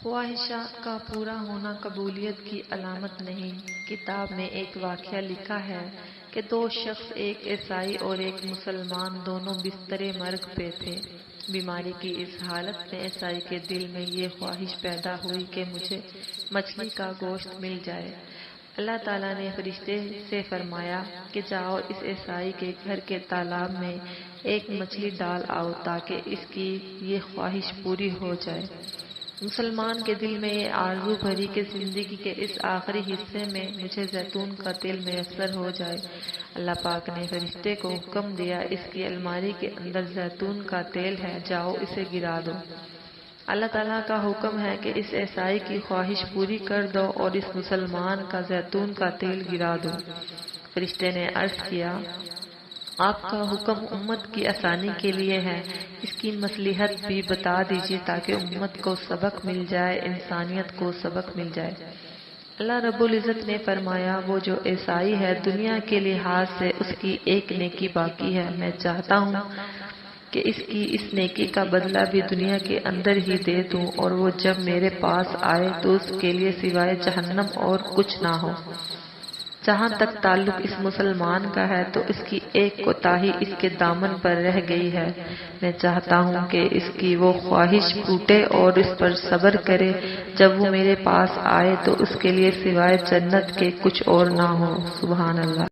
خواہشات کا پورا ہونا قبولیت کی علامت نہیں۔ کتاب میں ایک واقعہ لکھا ہے کہ دو شخص، ایک عیسائی اور ایک مسلمان، دونوں بستر مرگ پہ تھے۔ بیماری کی اس حالت میں عیسائی کے دل میں یہ خواہش پیدا ہوئی کہ مجھے مچھلی کا گوشت مل جائے۔ اللہ تعالیٰ نے فرشتے سے فرمایا کہ جاؤ اس عیسائی کے گھر کے تالاب میں ایک مچھلی ڈال آؤ تاکہ اس کی یہ خواہش پوری ہو جائے۔ مسلمان کے دل میں یہ آرزو بھری کہ زندگی کے اس آخری حصے میں مجھے زیتون کا تیل میسر ہو جائے۔ اللہ پاک نے فرشتے کو حکم دیا، اس کی الماری کے اندر زیتون کا تیل ہے، جاؤ اسے گرا دو۔ اللہ تعالیٰ کا حکم ہے کہ اس عیسائی کی خواہش پوری کر دو اور اس مسلمان کا زیتون کا تیل گرا دو۔ فرشتے نے عرض کیا، آپ کا حکم امت کی آسانی کے لیے ہے، اس کی مصلحت بھی بتا دیجیے تاکہ امت کو سبق مل جائے، انسانیت کو سبق مل جائے۔ اللہ رب العزت نے فرمایا، وہ جو عیسائی ہے دنیا کے لحاظ سے اس کی ایک نیکی باقی ہے، میں چاہتا ہوں کہ اس کی اس نیکی کا بدلہ بھی دنیا کے اندر ہی دے دوں، اور وہ جب میرے پاس آئے تو اس کے لیے سوائے جہنم اور کچھ نہ ہو۔ جہاں تک تعلق اس مسلمان کا ہے تو اس کی ایک کوتاہی اس کے دامن پر رہ گئی ہے، میں چاہتا ہوں کہ اس کی وہ خواہش پھوٹے اور اس پر صبر کرے، جب وہ میرے پاس آئے تو اس کے لیے سوائے جنت کے کچھ اور نہ ہو۔ سبحان اللہ۔